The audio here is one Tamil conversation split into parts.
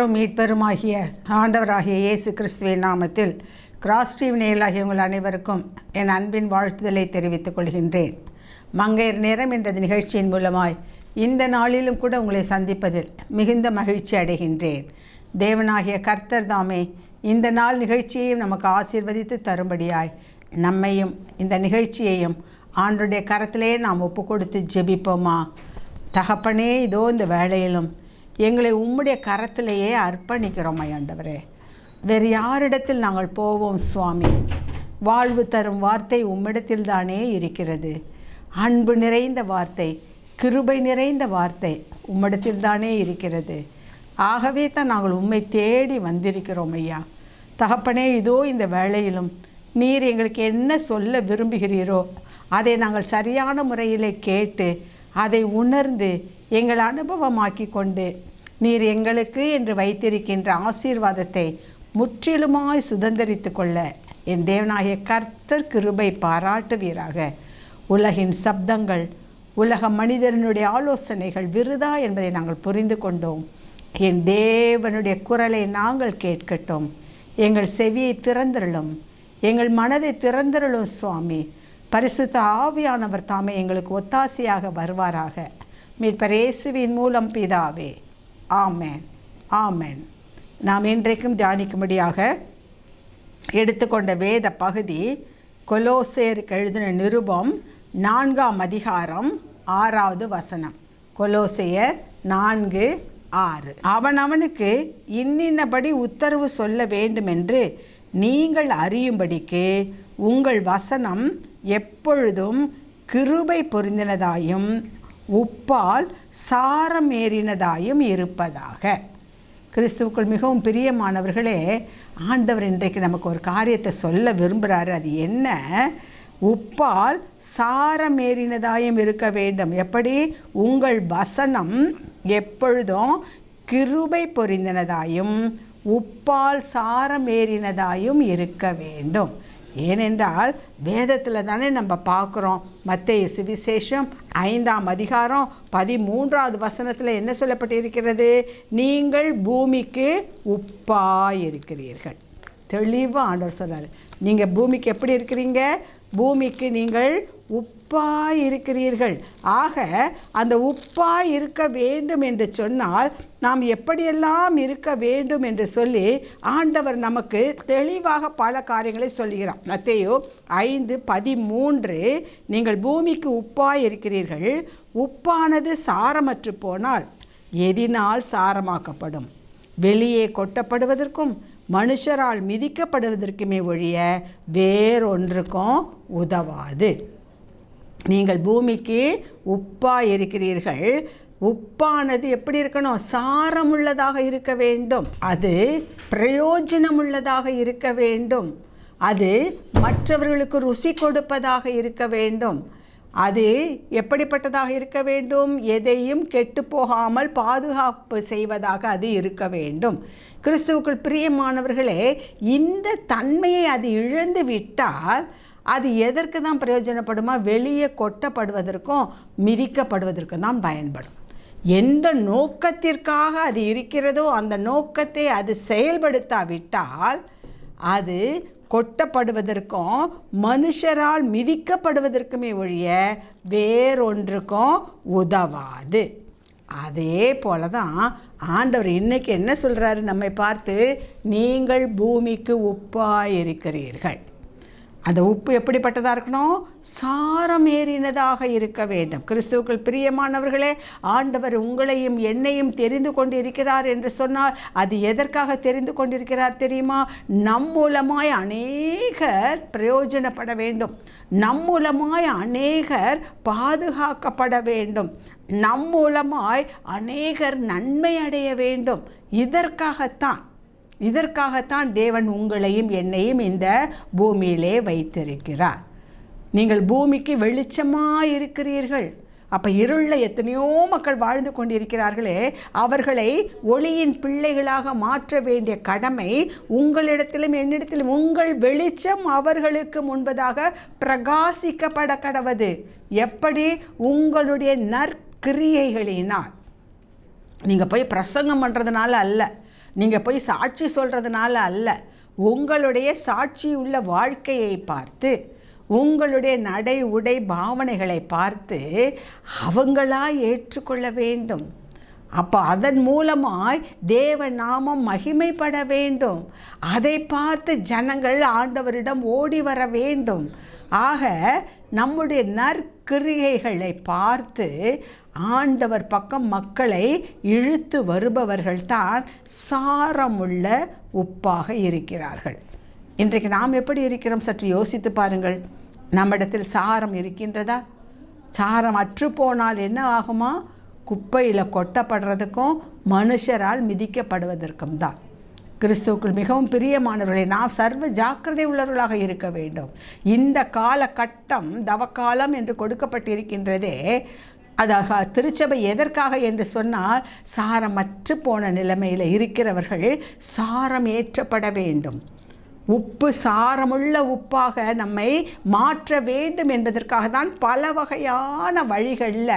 கர்த்தரும் மீட்பெருமாகிய ஆண்டவராகிய இயேசு கிறிஸ்துவின் நாமத்தில் கிராஸ் டிவி நேயர்களாகிய உங்கள் அனைவருக்கும் என் அன்பின் வாழ்த்துதலை தெரிவித்துக் கொள்கின்றேன். மங்கையர் நேரம் என்ற நிகழ்ச்சியின் மூலமாய் இந்த நாளிலும் கூட உங்களை சந்திப்பதில் மிகுந்த மகிழ்ச்சி அடைகின்றேன். தேவனாகிய கர்த்தர் தாமே இந்த நாள் நிகழ்ச்சியையும் நமக்கு ஆசீர்வதித்து தரும்படியாய் நம்மையும் இந்த நிகழ்ச்சியையும் ஆண்டவருடைய கரத்திலே நாம் ஒப்பு கொடுத்து ஜெபிப்போமா. தகப்பனே, இதோ இந்த வேளையிலும் எங்களை உம்முடைய கரத்திலேயே அர்ப்பணிக்கிறோம் ஆண்டவரே. வேறு யாரிடத்தில் நாங்கள் போவோம் சுவாமி? வாழ்வு தரும் வார்த்தை உம்மிடத்தில் தானே இருக்கிறது. அன்பு நிறைந்த வார்த்தை, கிருபை நிறைந்த வார்த்தை உம்மிடத்தில் தானே இருக்கிறது. ஆகவே தான் நாங்கள் உம்மை தேடி வந்திருக்கிறோம் ஐயா. தகப்பனே, இதோ இந்த வேளையிலும் நீர் எங்களுக்கு என்ன சொல்ல விரும்புகிறீரோ அதை நாங்கள் சரியான முறையில் கேட்டு அதை உணர்ந்து எங்கள் அனுபவமாக்கி கொண்டு நீர் எங்களுக்கு என்று வைத்திருக்கின்ற ஆசீர்வாதத்தை முற்றிலுமாய் சுதந்திரித்து கொள்ள என் தேவனாகிய கர்த்தர் கிருபை பாராட்டுவீராக. உலகின் சப்தங்கள், உலக மனிதனுடைய ஆலோசனைகள் விருதா என்பதை நாங்கள் புரிந்து கொண்டோம். என் தேவனுடைய குரலை நாங்கள் கேட்கட்டும். எங்கள் செவியை திறந்தருளும், எங்கள் மனதை திறந்தருளும் சுவாமி. பரிசுத்த ஆவியானவர் தாமே எங்களுக்கு ஒத்தாசையாக வருவாராக. மீட்பர் இயேசுவின் மூலம் பிதாவே, ஆமென், ஆமென். நாம் இன்றைக்கும் தியானிக்கும்படியாக எடுத்துக்கொண்ட வேத பகுதி கொலோசேயருக்கு எழுதின நிருபம் 4ஆம் அதிகாரம் 6வது வசனம். கொலோசேயர் 4:6. அவனவனுக்கு இன்னின்னபடி உத்தரவு சொல்ல வேண்டுமென்று நீங்கள் அறியும்படிக்கு உங்கள் வசனம் எப்பொழுதும் கிருபை பொருந்தினதாயும் உப்பால் சாரம் ஏறினதாயும் இருப்பதாக. கிறிஸ்துவுக்குள் மிகவும் பிரியமானவர்களே, ஆண்டவர் இன்றைக்கு நமக்கு ஒரு காரியத்தை சொல்ல விரும்புகிறாரு. அது என்ன? உப்பால் சாரம் ஏறினதாயும் இருக்க வேண்டும். எப்படி? உங்கள் வசனம் எப்பொழுதும் கிருபை பொருந்தினதாயும் உப்பால் சாரம் ஏறினதாயும் இருக்க வேண்டும். ஏனென்றால் வேதத்தில் தானே நம்ம பார்க்குறோம். மத்தேயு சுவிசேஷம் 5ஆம் அதிகாரம் 13வது வசனத்தில் என்ன சொல்லப்பட்டிருக்கிறது? நீங்கள் பூமிக்கு உப்பாய் இருக்கிறீர்கள். தெளிவாக ஆண்டவர் சொல்கிறார். நீங்கள் பூமிக்கு எப்படி இருக்கிறீங்க? பூமிக்கு நீங்கள் உப்பாய் இருக்கிறீர்கள். ஆக அந்த உப்பாய் இருக்க வேண்டும் என்று சொன்னால் நாம் எப்படியெல்லாம் இருக்க வேண்டும் என்று சொல்லி ஆண்டவர் நமக்கு தெளிவாக பல காரியங்களை சொல்லுகிறார். மத்தேயு 5:13, நீங்கள் பூமிக்கு உப்பாய் இருக்கிறீர்கள். உப்பானது சாரமற்று போனால் எதினால் சாரமாக்கப்படும்? வெளியே கொட்டப்படுவதற்கும் மனுஷரால் மிதிக்கப்படுவதற்குமே ஒழிய வேறொன்றுக்கும் உதவாது. நீங்கள் பூமிக்கு உப்பாய் இருக்கிறீர்கள். உப்பானது எப்படி இருக்கணும்? சாரமுள்ளதாக இருக்க வேண்டும். அது பிரயோஜனமுள்ளதாக இருக்க வேண்டும். அது மற்றவர்களுக்கு ருசி கொடுப்பதாக இருக்க வேண்டும். அது எப்படிப்பட்டதாக இருக்க வேண்டும்? எதையும் கெட்டு போகாமல் பாதுகாப்பு செய்வதாக அது இருக்க வேண்டும். கிறிஸ்துவுக்குள் பிரியமானவர்களே, இந்த தன்மையை அது இழந்து விட்டால் அது எதற்கு தான் பிரயோஜனப்படுமா? வெளியே கொட்டப்படுவதற்கும் மிதிக்கப்படுவதற்கும் தான் பயன்படும். எந்த நோக்கத்திற்காக அது இருக்கிறதோ அந்த நோக்கத்தை அது செயல்படுத்தாவிட்டால் அது கொட்டப்படுவதற்கும் மனுஷரால் மிதிக்கப்படுவதற்குமே ஒழிய வேறொன்றுக்கும் உதவாது. அதே போல தான் ஆண்டவர் இன்னைக்கு என்ன சொல்கிறாரு நம்மை பார்த்து? நீங்கள் பூமிக்கு உப்பாய் இருக்கிறீர்கள். அந்த உப்பு எப்படிப்பட்டதாக இருக்கணும்? சாரம் ஏறினதாக இருக்க வேண்டும். கிறிஸ்துவுக்குள் பிரியமானவர்களே, ஆண்டவர் உங்களையும் என்னையும் தெரிந்து கொண்டு இருக்கிறார் என்று சொன்னால் அது எதற்காக தெரிந்து கொண்டிருக்கிறார் தெரியுமா? நம் மூலமாய் அநேகர் பிரயோஜனப்பட வேண்டும். நம் மூலமாய் அநேகர் பாதுகாக்கப்பட வேண்டும். நம் மூலமாய் அநேகர் நன்மை அடைய வேண்டும். இதற்காகத்தான் தேவன் உங்களையும் என்னையும் இந்த பூமியிலே வைத்திருக்கிறார். நீங்கள் பூமிக்கு வெளிச்சமாக இருக்கிறீர்கள். அப்போ இருளில் எத்தனையோ மக்கள் வாழ்ந்து கொண்டிருக்கிறார்களே, அவர்களை ஒளியின் பிள்ளைகளாக மாற்ற வேண்டிய கடமை உங்களிடத்திலும் என்னிடத்திலும். உங்கள் வெளிச்சம் அவர்களுக்கு முன்பதாக பிரகாசிக்கப்பட கடவது. எப்படி? உங்களுடைய நற்கிரியைகளினால். நீங்கள் போய் பிரசங்கம் பண்ணுறதுனால அல்ல, நீங்கள் போய் சாட்சி சொல்கிறதுனால அல்ல, உங்களுடைய சாட்சி உள்ள வாழ்க்கையை பார்த்து, உங்களுடைய நடை உடை பாவனைகளை பார்த்து அவங்களா ஏற்றுக்கொள்ள வேண்டும். அப்போ அதன் மூலமாய் தேவ நாமம் மகிமைப்பட வேண்டும். அதை பார்த்து ஜனங்கள் ஆண்டவரிடம் ஓடி வர வேண்டும். ஆக நம்முடைய நற்கிரியைகளை பார்த்து ஆண்டவர் பக்கம் மக்களை இழுத்து வருபவர்கள்தான் சாரமுள்ள உப்பாக இருக்கிறார்கள். இன்றைக்கு நாம் எப்படி இருக்கிறோம் சற்று யோசித்து பாருங்கள். நம்மிடத்தில் சாரம் இருக்கின்றதா? சாரம் அற்றுப்போனால் என்ன ஆகுமா? குப்பையில் கொட்டப்படுறதுக்கும் மனுஷரால் மிதிக்கப்படுவதற்கும் தான். கிறிஸ்துவுக்குள் மிகவும் பிரியமானவர்களே, நாம் சர்வ ஜாக்கிரதை உள்ளவர்களாக இருக்க வேண்டும். இந்த காலகட்டம் தவக்காலம் என்று கொடுக்கப்பட்டிருக்கின்றதே, அதாக திருச்சபை எதற்காக என்று சொன்னால், சாரமற்று போன நிலைமையில் இருக்கிறவர்கள் சாரம் ஏற்றப்பட வேண்டும். உப்பு சாரமுள்ள உப்பாக நம்மை மாற்ற வேண்டும் என்பதற்காக தான் பல வகையான வழிகளில்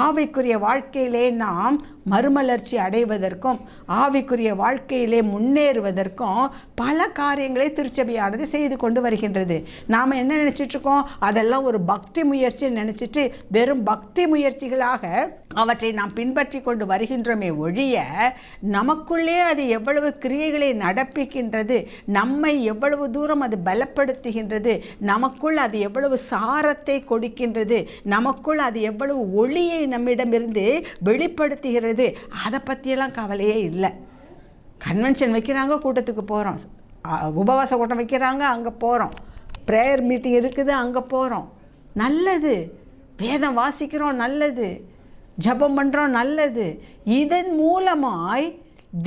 ஆவிக்குரிய வாழ்க்கையிலே நாம் மறுமலர்ச்சி அடைவதற்கும் ஆவிக்குரிய வாழ்க்கையிலே முன்னேறுவதற்கும் பல காரியங்களை திருச்சபையானது செய்து கொண்டு வருகின்றது. நாம் என்ன நினச்சிட்ருக்கோம்? அதெல்லாம் ஒரு பக்தி முயற்சி நினச்சிட்டு வெறும் பக்தி முயற்சிகளாக அவற்றை நாம் பின்பற்றி கொண்டு வருகின்றோமே ஒழிய, நமக்குள்ளே அது எவ்வளவு கிரியைகளை நடப்பிக்கின்றது, நம்மை எவ்வளவு தூரம் அது பலப்படுத்துகின்றது, நமக்குள் அது எவ்வளவு சாரத்தை கொடுக்கின்றது, நமக்குள் அது எவ்வளவு ஒளியை நம்மிடமிருந்து வெளிப்படுத்துகிறது, அதை பற்றியெல்லாம் கவலையே இல்லை. கன்வென்ஷன் வைக்கிறாங்க, கூட்டத்துக்கு போகிறோம். உபவாச கூட்டம் வைக்கிறாங்க, அங்கே போகிறோம். ப்ரேயர் மீட்டிங் இருக்குது, அங்கே போகிறோம். நல்லது. வேதம் வாசிக்கிறோம், நல்லது. ஜெபம் பண்ணுறோம், நல்லது. இதன் மூலமாய்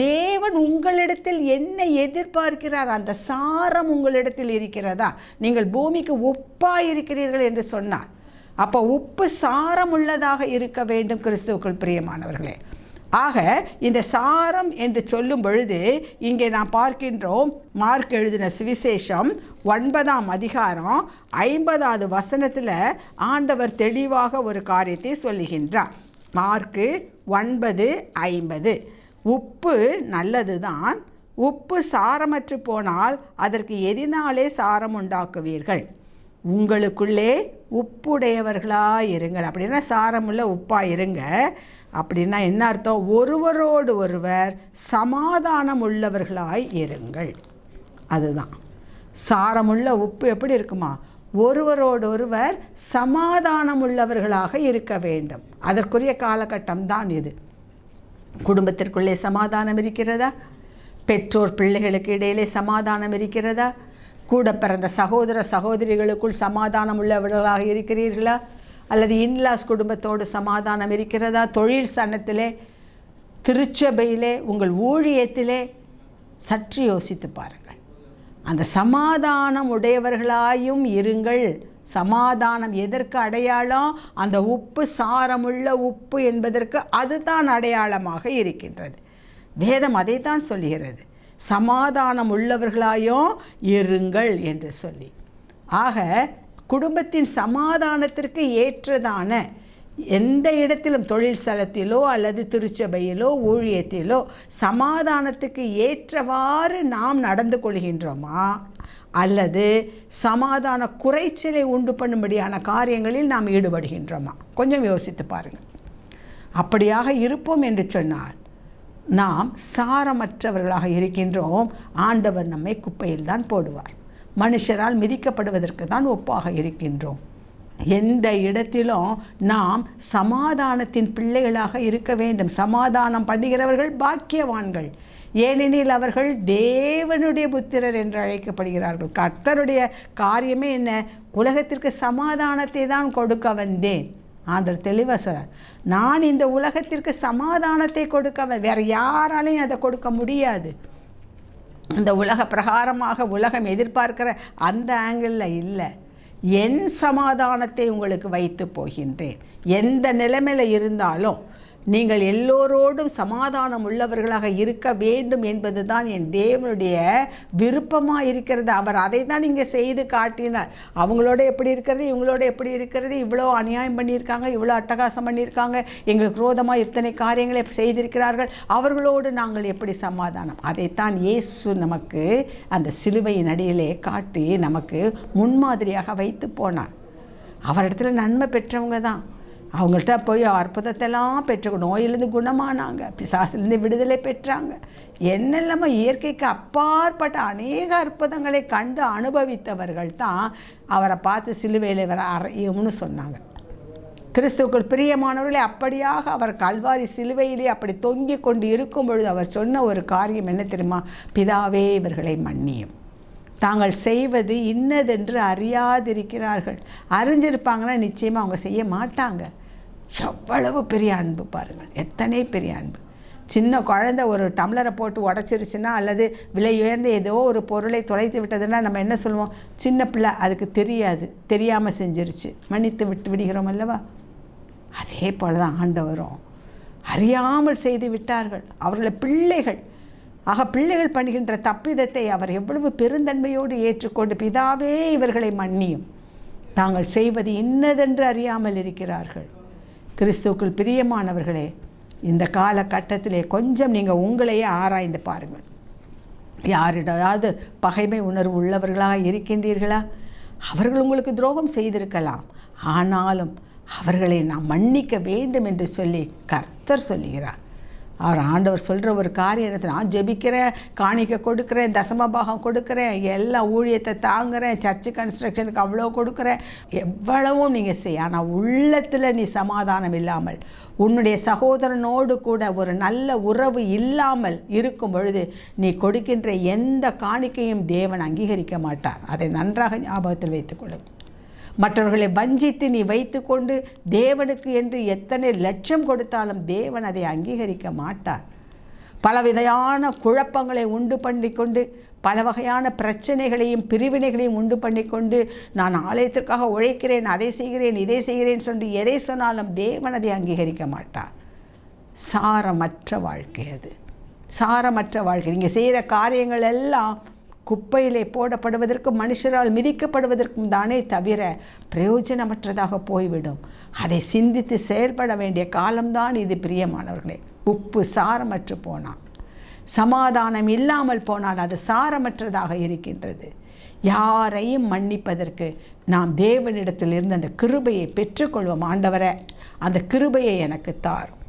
தேவன் உங்களிடத்தில் என்ன எதிர்பார்க்கிறார்? அந்த சாரம் உங்களிடத்தில் இருக்கிறதா? நீங்கள் பூமிக்கு உப்பாக இருக்கிறீர்கள் என்று சொன்னார். அப்போ உப்பு சாரம் உள்ளதாக இருக்க வேண்டும் கிறிஸ்துவுக்குள் பிரியமானவர்களே. ஆக இந்த சாரம் என்று சொல்லும் பொழுது இங்கே நாம் பார்க்கின்றோம், மார்க் எழுதின சுவிசேஷம் 9ஆம் அதிகாரம் 50வது வசனத்தில் ஆண்டவர் தெளிவாக ஒரு காரியத்தை சொல்லுகின்றார். மார்க்கு 9:50. உப்பு நல்லது தான், உப்பு சாரமற்று போனால் அதற்கு எதினாலே சாரம் உண்டாக்குவீர்கள்? உங்களுக்குள்ளே உப்புடையவர்களாக இருங்கள். அப்படின்னா சாரமுள்ள உப்பாக இருங்க. அப்படின்னா என்ன அர்த்தம்? ஒருவரோடு ஒருவர் சமாதானம் உள்ளவர்களாய் இருங்கள். அதுதான் சாரமுள்ள உப்பு. எப்படி இருக்குமா? ஒருவரோடு ஒருவர் சமாதானம் உள்ளவர்களாக இருக்க வேண்டும். அதற்குரிய காலகட்டம் தான் இது. குடும்பத்திற்குள்ளே சமாதானம் இருக்கிறதா? பெற்றோர் பிள்ளைகளுக்கு இடையிலே சமாதானம் இருக்கிறதா? கூட பிறந்த சகோதர சகோதரிகளுக்குள் சமாதானம் உள்ளவர்களாக இருக்கிறீர்களா? அல்லது இன்லாஸ் குடும்பத்தோடு சமாதானம் இருக்கிறதா? தொழில் ஸ்தானத்திலே, திருச்சபையிலே, உங்கள் ஊழியத்திலே சற்று யோசித்து பாருங்கள். அந்த சமாதானம் உடையவர்களாயும் இருங்கள். சமாதானம் எதற்கு அடையாளம்? அந்த உப்பு சாரமுள்ள உப்பு என்பதற்கு அதுதான் அடையாளமாக இருக்கின்றது. வேதம் அதை தான் சொல்லுகிறது, சமாதானம் உள்ளவர்களாயும் இருங்கள் என்று சொல்லி. ஆக குடும்பத்தின் சமாதானத்திற்கு ஏற்றதான எந்த இடத்திலும், தொழில் ஸ்தலத்திலோ அல்லது திருச்சபையிலோ ஊழியத்திலோ சமாதானத்துக்கு ஏற்றவாறு நாம் நடந்து கொள்கின்றோமா, அல்லது சமாதான குறைச்சலை உண்டு பண்ணும்படியான காரியங்களில் நாம் ஈடுபடுகின்றோமா? கொஞ்சம் யோசித்து பாருங்கள். அப்படியாக இருப்போம் என்று சொன்னால் நாம் சாரமற்றவர்களாக இருக்கின்றோம். ஆண்டவர் நம்மை குப்பையில் தான் போடுவார். மனுஷரால் மிதிக்கப்படுவதற்கு தான் ஒப்பாக இருக்கின்றோம். எந்த இடத்திலும் நாம் சமாதானத்தின் பிள்ளைகளாக இருக்க வேண்டும். சமாதானம் பண்ணுகிறவர்கள் பாக்கியவான்கள், ஏனெனில் அவர்கள் தேவனுடைய புத்திரர் என்று அழைக்கப்படுகிறார்கள். கர்த்தருடைய காரியமே என்ன? உலகத்திற்கு சமாதானத்தை தான் கொடுக்க வந்தேன். ஆண்டவர் தெளிவாக சொல்றார், நான் இந்த உலகத்திற்கு சமாதானத்தை கொடுக்க, வேறு யாராலையும் அதை கொடுக்க முடியாது. இந்த உலக பிரகாரமாக உலகம் எதிர்பார்க்கிற அந்த ஆங்கிளில் இல்லை. என் சமாதானத்தை உங்களுக்கு வைத்து போகின்றேன். எந்த நிலைமையில் இருந்தாலும் நீங்கள் எல்லோரோடும் சமாதானம் உள்ளவர்களாக இருக்க வேண்டும் என்பது தான் என் தேவனுடைய விருப்பமாக இருக்கிறது. அவர் அதை தான் இங்கே செய்து காட்டினார். அவங்களோட எப்படி இருக்கிறது, இவங்களோட எப்படி இருக்கிறது, இவ்வளோ அநியாயம் பண்ணியிருக்காங்க, இவ்வளோ அட்டகாசம் பண்ணியிருக்காங்க, எங்களுக்கு விரோதமாக இத்தனை காரியங்களை செய்திருக்கிறார்கள், அவர்களோடு நாங்கள் எப்படி சமாதானம். அதைத்தான் இயேசு நமக்கு அந்த சிலுவையின் அடியிலே காட்டி நமக்கு முன்மாதிரியாக வைத்து போனார். அவரிடத்துல நன்மை பெற்றவங்க தான். அவங்கள்ட்ட போய் அற்புதத்தெல்லாம் பெற்று நோயிலிருந்து குணமானாங்க, பிசாசிலிருந்து விடுதலை பெற்றாங்க, என்னெல்லாமோ இயற்கைக்கு அப்பாற்பட்ட அநேக அற்புதங்களை கண்டு அனுபவித்தவர்கள் தான் அவரை பார்த்து சிலுவையில் வர அறையும்னு சொன்னாங்க. கிறிஸ்துவுக்குள் பிரியமானவர்களே, அப்படியாக அவர் கல்வாரி சிலுவையிலே அப்படி தொங்கிக் கொண்டு இருக்கும் பொழுது அவர் சொன்ன ஒரு காரியம் என்ன தெரியுமா? பிதாவே, இவர்களை மன்னியும், தாங்கள் செய்வது இன்னதென்று அறியாதிருக்கிறார்கள். அறிஞ்சிருப்பாங்கன்னா நிச்சயமாக அவங்க செய்ய மாட்டாங்க. எவ்வளவு பெரிய அன்பு பாருங்கள், எத்தனை பெரிய அன்பு. சின்ன குழந்தை ஒரு டம்ளரை போட்டு உடச்சிருச்சுன்னா அல்லது விலை உயர்ந்த ஏதோ ஒரு பொருளை தொலைத்து விட்டதுன்னா நம்ம என்ன சொல்லுவோம்? சின்ன பிள்ளை, அதுக்கு தெரியாது, தெரியாமல் செஞ்சிருச்சு, மன்னித்து விட்டு விடுகிறோம் அல்லவா? அதே போல் தான் ஆண்டவரும் அறியாமல் செய்து விட்டார்கள், அவர்களை பிள்ளைகள். ஆக பிள்ளைகள் பண்ணுகின்ற தப்பிதத்தை அவர் எவ்வளவு பெருந்தன்மையோடு ஏற்றுக்கொண்டு, பிதாவே, இவர்களை மன்னியும், தாங்கள் செய்வது இன்னதென்று அறியாமல் இருக்கிறார்கள். கிறிஸ்துவுக்குள் பிரியமானவர்களே, இந்த காலகட்டத்திலே கொஞ்சம் நீங்கள் உங்களையே ஆராய்ந்து பாருங்கள். யாரிடாவது பகைமை உணர்வு உள்ளவர்களாக இருக்கின்றீர்களா? அவர்கள் உங்களுக்கு துரோகம் செய்திருக்கலாம், ஆனாலும் அவர்களை நாம் மன்னிக்க வேண்டும் என்று சொல்லி கர்த்தர் சொல்லுகிறார். அவர் ஆண்டவர் சொல்கிற ஒரு காரியத்தை, நான் ஜெபிக்கிறேன், காணிக்க கொடுக்குறேன், தசமபாகம் கொடுக்குறேன், எல்லா ஊழியத்தை தாங்குகிறேன், சர்ச்சு கன்ஸ்ட்ரக்ஷனுக்கு அவ்வளோ கொடுக்குறேன், எவ்வளவும் நீங்கள் செய்ய, ஆனால் உள்ளத்தில் நீ சமாதானம் இல்லாமல், உன்னுடைய சகோதரனோடு கூட ஒரு நல்ல உறவு இல்லாமல் இருக்கும் பொழுது நீ கொடுக்கின்ற எந்த காணிக்கையும் தேவன் அங்கீகரிக்க மாட்டார். அதை நன்றாக ஞாபகத்தில் வைத்துக்கொள்ளும். மற்றவர்களை வஞ்சித்து நீ வைத்து கொண்டு தேவனுக்கு என்று எத்தனை லட்சம் கொடுத்தாலும் தேவன் அதை அங்கீகரிக்க மாட்டார். பலவிதையான குழப்பங்களை உண்டு பண்ணிக்கொண்டு, பல வகையான பிரச்சனைகளையும் பிரிவினைகளையும் உண்டு பண்ணிக்கொண்டு, நான் ஆலயத்திற்காக உழைக்கிறேன், அதை செய்கிறேன், இதை செய்கிறேன் சொல்லி எதை சொன்னாலும் தேவன் அதை அங்கீகரிக்க மாட்டார். சாரமற்ற வாழ்க்கை அது, சாரமற்ற வாழ்க்கை. நீங்கள் செய்கிற காரியங்கள் எல்லாம் குப்பையிலே போடப்படுவதற்கும் மனுஷரால் மிதிக்கப்படுவதற்கும் தானே தவிர பிரயோஜனமற்றதாக போய்விடும். அதை சிந்தித்து செயல்பட வேண்டிய காலம்தான் இது பிரியமானவர்களே. உப்பு சாரமற்று போனால், சமாதானம் இல்லாமல் போனால் அது சாரமற்றதாக இருக்கின்றது. யாரையும் மன்னிப்பதற்கு நாம் தேவனிடத்திலிருந்து அந்த கிருபையை பெற்றுக்கொள்வோம். ஆண்டவரே, அந்த கிருபையை எனக்கு தாரும்.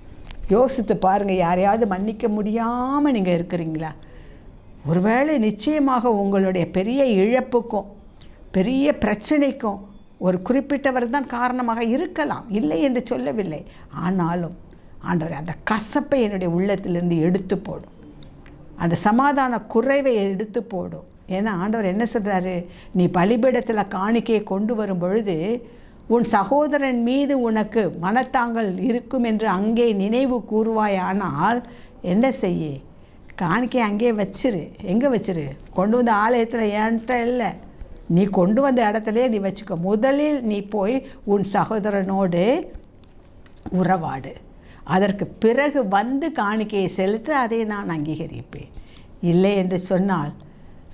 யோசித்து பாருங்கள், யாரையாவது மன்னிக்க முடியாமல் நீங்கள் இருக்கிறீங்களா? ஒருவேளை நிச்சயமாக உங்களுடைய பெரிய இழப்புக்கும் பெரிய பிரச்சனைக்கும் ஒரு குறிப்பிட்டவர் தான் காரணமாக இருக்கலாம், இல்லை என்று சொல்லவில்லை. ஆனாலும் ஆண்டவரே, அந்த கசப்பை என்னுடைய உள்ளத்திலிருந்து எடுத்து போடும், அந்த சமாதான குறைவை எடுத்து போடும். ஏன்னா ஆண்டவர் என்ன சொல்கிறாரு? நீ பலிபீடத்தில் காணிக்கையை கொண்டு வரும் பொழுது உன் சகோதரன் மீது உனக்கு மனத்தாங்கல் இருக்கும் என்று அங்கே நினைவு கூறுவாயானால் என்ன செய்ய? காணிக்கை அங்கேயே வச்சிரு. எங்கே வச்சிரு? கொண்டு வந்த ஆலயத்தில் ஏன்ட்ட இல்லை, நீ கொண்டு வந்த இடத்துலையே நீ வச்சுக்கோ. முதலில் நீ போய் உன் சகோதரனோடு உறவாடு, அதற்கு பிறகு வந்து காணிக்கையை செலுத்த அதை நான் அங்கீகரிப்பேன். இல்லை என்று சொன்னால்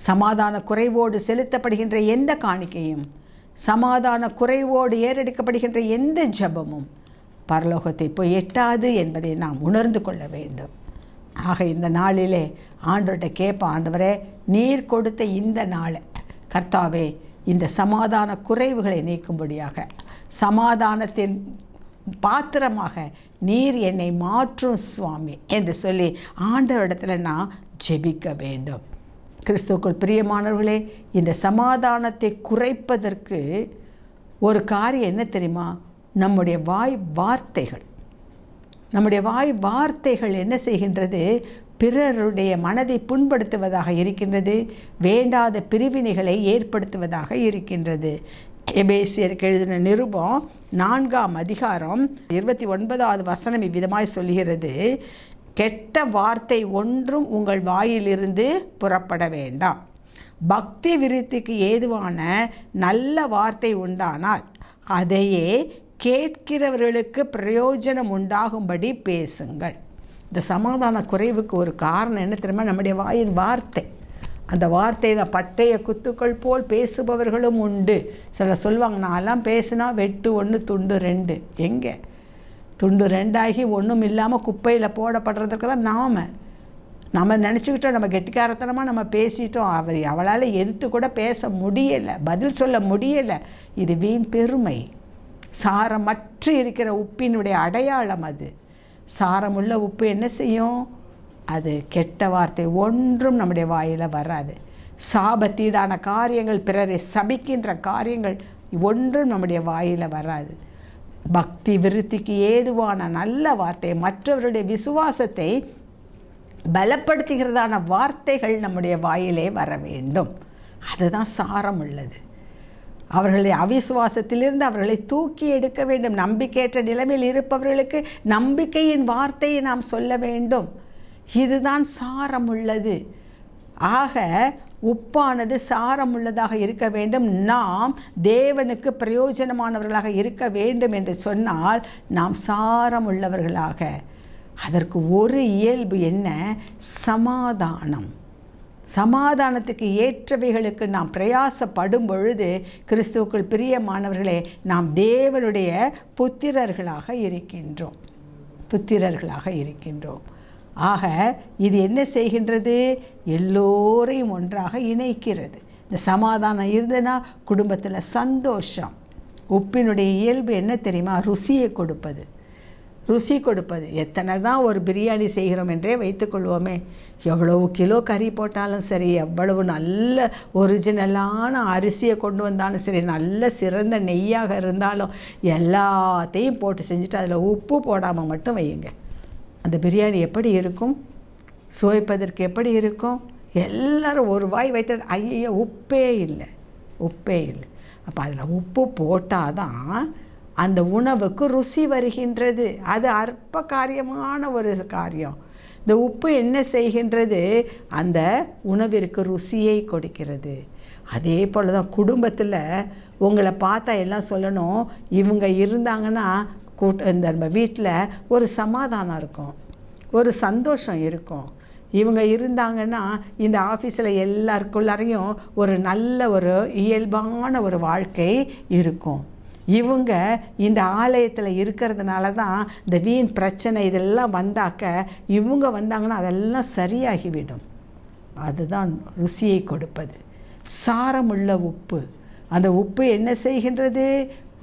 சமாதான குறைவோடு செலுத்தப்படுகின்ற எந்த காணிக்கையும், சமாதான குறைவோடு ஏறெடுக்கப்படுகின்ற எந்த ஜெபமும் பரலோகத்தை போய் எட்டாது என்பதை நாம் உணர்ந்து கொள்ள வேண்டும். ஆக இந்த நாளிலே ஆண்டவர்கிட்ட கேட்ப, ஆண்டவரே, நீர் கொடுத்த இந்த நாளை கர்த்தாவே, இந்த சமாதான குறைவுகளை நீக்கும்படியாக, சமாதானத்தின் பாத்திரமாக நீர் என்னை மாற்றும் சுவாமி என்று சொல்லி ஆண்டவரிடத்தில் நான் ஜெபிக்க வேண்டும். கிறிஸ்துவுக்குள் பிரியமானவர்களே, இந்த சமாதானத்தை குறைப்பதற்கு ஒரு காரியம் என்ன தெரியுமா? நம்முடைய வாய் வார்த்தைகள். நம்முடைய வாய் வார்த்தைகள் என்ன செய்கின்றது? பிறருடைய மனதை புண்படுத்துவதாக இருக்கின்றது, வேண்டாத பிரிவினைகளை ஏற்படுத்துவதாக இருக்கின்றது. எபேசியருக்கு எழுதின நிருபம் 4ஆம் அதிகாரம் 29வது வசனம் இவ்விதமாய் சொல்கிறது, கெட்ட வார்த்தை ஒன்றும் உங்கள் வாயிலிருந்து புறப்பட வேண்டாம். பக்தி விருத்திக்கு ஏதுவான நல்ல வார்த்தை உண்டானால் அதையே கேட்கிறவர்களுக்கு பிரயோஜனம் உண்டாகும்படி பேசுங்கள். இந்த சமாதான குறைவுக்கு ஒரு காரணம் என்ன தெரியுமா? நம்முடைய வாயின் வார்த்தை. அந்த வார்த்தை தான் பட்டய குத்துக்கள் போல் பேசுபவர்களும் உண்டு. சில சொல்லுவாங்க, நான்லாம் பேசுனா வெட்டு 1 துண்டு 2. எங்கே துண்டு 2ஆகி ஒன்றும் இல்லாமல் குப்பையில் போடப்படுறதுக்கு தான் நம்ம நினச்சிக்கிட்டோம், நம்ம கெட்டிக்காரத்தனமாக நம்ம பேசிட்டோம், அவளால் எதிர்த்து கூட பேச முடியலை, பதில் சொல்ல முடியலை. இது வீண் பெருமை. சாரமற்று இருக்கிற உப்பினுடைய அடையாளம் அது. சாரமுள்ள உப்பு என்ன செய்யும்? அது கெட்ட வார்த்தை ஒன்றும் நம்முடைய வாயில் வராது. சாபத்தீடான காரியங்கள், பிறரை சபிக்கின்ற காரியங்கள் ஒன்றும் நம்முடைய வாயில் வராது. பக்தி விருத்திக்கு ஏதுவான நல்ல வார்த்தை, மற்றவருடைய விசுவாசத்தை பலப்படுத்துகிறதான வார்த்தைகள் நம்முடைய வாயிலே வர வேண்டும். அதுதான் சாரம் உள்ளது. அவர்களை அவிசுவாசத்திலிருந்து அவர்களை தூக்கி எடுக்க வேண்டும். நம்பிக்கையற்ற நிலைமையில் இருப்பவர்களுக்கு நம்பிக்கையின் வார்த்தையை நாம் சொல்ல வேண்டும். இதுதான் சாரம் உள்ளது. ஆக உப்பானது சாரம் உள்ளதாக இருக்க வேண்டும். நாம் தேவனுக்கு பிரயோஜனமானவர்களாக இருக்க வேண்டும் என்று சொன்னால் நாம் சாரம் உள்ளவர்களாக. அதற்கு ஒரு இயல்பு என்ன? சமாதானம். சமாதானத்துக்கு ஏற்றவைகளுக்கு நாம் பிரயாசப்படும் பொழுது கிறிஸ்துவுக்குள் பிரியமானவர்களே, நாம் தேவனுடைய புத்திரர்களாக இருக்கின்றோம். ஆக இது என்ன செய்கின்றது? எல்லோரையும் ஒன்றாக இணைக்கிறது. இந்த சமாதானம் இருந்ததுன்னா குடும்பத்தில் சந்தோஷம். உப்பினுடைய இயல்பு என்ன தெரியுமா? ருசி கொடுப்பது. எத்தனை தான் ஒரு பிரியாணி செய்கிறோம் என்றே வைத்துக்கொள்வோமே, எவ்வளவு கிலோ கறி போட்டாலும் சரி, எவ்வளவு நல்ல ஒரிஜினலான அரிசியை கொண்டு வந்தாலும் சரி, நல்ல சிறந்த நெய்யாக இருந்தாலும் எல்லாத்தையும் போட்டு செஞ்சுட்டு அதில் உப்பு போடாமல் மட்டும் வையுங்க, அந்த பிரியாணி எப்படி இருக்கும்? சுவைப்பதற்கு எப்படி இருக்கும்? எல்லோரும் ஒரு வாய் வைத்து ஐயோ உப்பே இல்லை. அப்போ அதில் உப்பு போட்டால் தான் அந்த உணவுக்கு ருசி வருகின்றது. அது அற்ப காரியமான ஒரு காரியம். இந்த உப்பு என்ன செய்கின்றது? அந்த உணவிற்கு ருசியை கொடுக்கிறது. அதே போல் தான் குடும்பத்தில் உங்களை பார்த்தா எல்லாம் சொல்லணும், இவங்க இருந்தாங்கன்னா இந்த நம்ம வீட்டில் ஒரு சமாதானம் இருக்கும், ஒரு சந்தோஷம் இருக்கும். இவங்க இருந்தாங்கன்னா இந்த ஆஃபீஸில் எல்லாருக்குள்ளாரையும் ஒரு நல்ல ஒரு இயல்பான ஒரு வாழ்க்கை இருக்கும். இவங்க இந்த ஆலயத்தில் இருக்கிறதுனால தான் இந்த வீண் பிரச்சனை இதெல்லாம் வந்தாக்க இவங்க வந்தாங்கன்னா அதெல்லாம் சரியாகிவிடும். அதுதான் ருசியை கொடுப்பது. சாரமுள்ள உப்பு. அந்த உப்பு என்ன செய்கின்றது?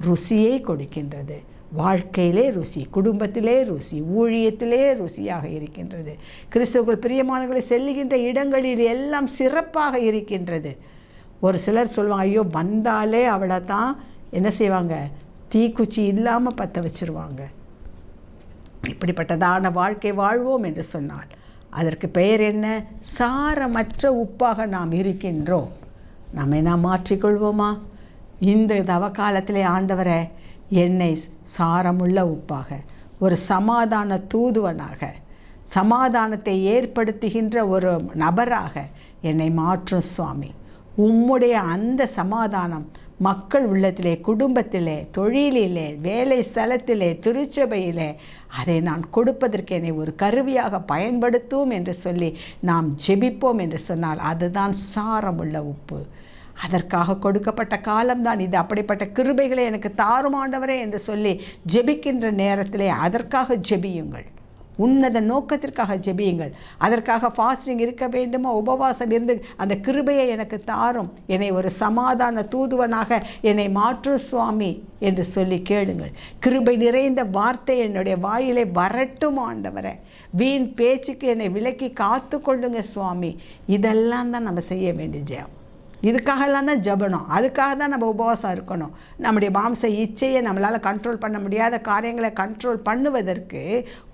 ருசியை கொடுக்கின்றது. வாழ்க்கையிலே ருசி, குடும்பத்திலே ருசி, ஊழியத்திலே ருசியாக இருக்கின்றது. கிறிஸ்துவுக்குள் பிரியமானவர்களை செல்லுகின்ற இடங்களில் எல்லாம் சிறப்பாக இருக்கின்றது. ஒரு சிலர் சொல்லுவாங்க, ஐயோ வந்தாலே அவளை தான் என்ன செய்வாங்க? தீக்குச்சி இல்லாமல் பற்ற வச்சுருவாங்க. இப்படிப்பட்டதான வாழ்க்கை வாழ்வோம் என்று சொன்னால் அதற்கு பெயர் என்ன? சாரமற்ற உப்பாக நாம் இருக்கின்றோம். நம்மை நாம் மாற்றிக்கொள்வோமா? இந்த தவக்காலத்திலே ஆண்டவரை என்னை சாரமுள்ள உப்பாக, ஒரு சமாதான தூதுவனாக, சமாதானத்தை ஏற்படுத்துகின்ற ஒரு நபராக என்னை மாற்றும் சுவாமி. உம்முடைய அந்த சமாதானம் மக்கள் உள்ளத்திலே, குடும்பத்திலே, தொழிலிலே, வேலை ஸ்தலத்திலே, திருச்சபையிலே அதை நான் கொடுப்பதற்கு என்னை ஒரு கருவியாக பயன்படுத்தும் என்று சொல்லி நாம் ஜெபிப்போம் என்று சொன்னால் அதுதான் சாரமுள்ள உப்பு. அதற்காக கொடுக்கப்பட்ட காலம்தான் இது. அப்படிப்பட்ட கிருபைகளை எனக்கு தாரும் ஆண்டவரே என்று சொல்லி ஜெபிக்கின்ற நேரத்திலே அதற்காக ஜெபியுங்கள். உன்னத நோக்கத்திற்காக ஜெபியுங்கள். அதற்காக ஃபாஸ்டிங் இருக்க வேண்டுமா? உபவாசம் இருந்து அந்த கிருபையை எனக்கு தாரும், என்னை ஒரு சமாதான தூதுவனாக என்னை மாற்று சுவாமி என்று சொல்லி கேளுங்கள். கிருபை நிறைந்த வார்த்தை என்னுடைய வாயிலே வரட்டும் ஆண்டவரே. வீண் பேச்சுக்கு என்னை விலக்கி காத்து கொள்ளுங்க சுவாமி. இதெல்லாம் தான் நம்ம செய்ய வேண்டிய ஜெபம். இதுக்காகலாம் தான் ஜெபணும். அதுக்காக தான் நம்ம உபவாசம் இருக்கணும். நம்முடைய மாம்ச இச்சையை நம்மளால் கண்ட்ரோல் பண்ண முடியாத காரியங்களை கண்ட்ரோல் பண்ணுவதற்கு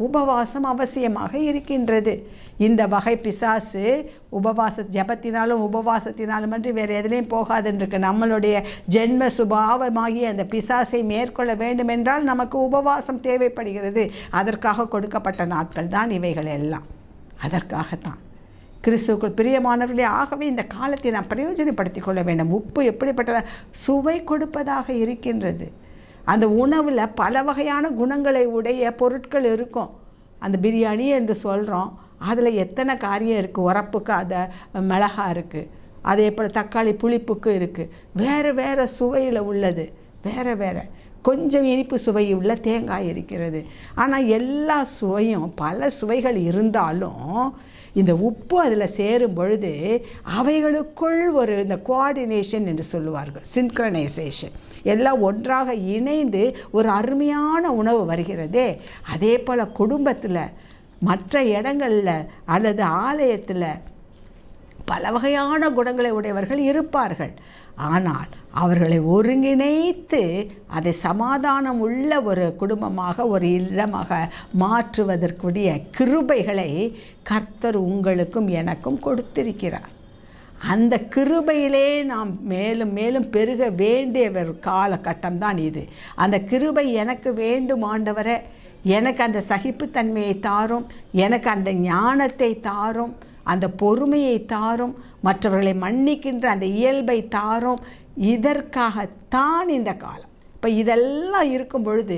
உபவாசம் அவசியமாக இருக்கின்றது. இந்த வகை பிசாசு ஜெபத்தினாலும் உபவாசத்தினாலும் அன்றி வேறு எதுலேயும் போகாதுன்றிருக்கு. நம்மளுடைய ஜென்ம சுபாவமாகிய அந்த பிசாசை மேற்கொள்ள வேண்டும் என்றால் நமக்கு உபவாசம் தேவைப்படுகிறது. அதற்காக கொடுக்கப்பட்ட நாட்கள் தான் இவைகள் எல்லாம். அதற்காகத்தான் கிறிஸ்துவுக்குள் பிரியமானவர்களே, ஆகவே இந்த காலத்தை நாம் பிரயோஜனப்படுத்திக் கொள்ள வேண்டும். உப்பு எப்படிப்பட்டதாக? சுவை கொடுப்பதாக இருக்கின்றது. அந்த உணவில் பல வகையான குணங்களை உடைய பொருட்கள் இருக்கும். அந்த பிரியாணி என்று சொல்கிறோம், அதில் எத்தனை காரியம் இருக்குது. உரப்புக்கு அதை மிளகா இருக்குது, அதே போல் தக்காளி புளிப்புக்கு இருக்குது, வேறு வேறு சுவையில் உள்ளது, வேறு வேறு கொஞ்சம் இனிப்பு சுவை உள்ள தேங்காய் இருக்கிறது. ஆனால் எல்லா சுவையும் பல சுவைகள் இருந்தாலும் இந்த உப்பு அதில் சேரும் பொழுது அவைகளுக்குள் ஒரு இந்த கோஆர்டினேஷன் என்று சொல்லுவார்கள், சின்க்ரனைசேஷன், எல்லாம் ஒன்றாக இணைந்து ஒரு அருமையான உணவு வருகிறதே. அதே போல் குடும்பத்தில் மற்ற இடங்களில் அல்லது ஆலயத்தில் பல வகையான குணங்களை உடையவர்கள் இருப்பார்கள். ஆனால் அவர்களை ஒருங்கிணைத்து அதை சமாதானம் உள்ள ஒரு குடும்பமாக, ஒரு இல்லமாக மாற்றுவதற்குரிய கிருபைகளை கர்த்தர் உங்களுக்கும் எனக்கும் கொடுத்திருக்கிறார். அந்த கிருபையிலே நாம் மேலும் மேலும் பெருக வேண்டிய ஒரு காலகட்டம் தான் இது. அந்த கிருபை எனக்கு வேண்டும் ஆண்டவரே, எனக்கு அந்த சகிப்புத்தன்மையை தாரும், எனக்கு அந்த ஞானத்தை தாரும், அந்த பொறுமையை தாரும், மற்றவர்களை மன்னிக்கின்ற அந்த இயல்பை தாரும். இதற்காகத்தான் இந்த காலம். இப்போ இதெல்லாம் இருக்கும் பொழுது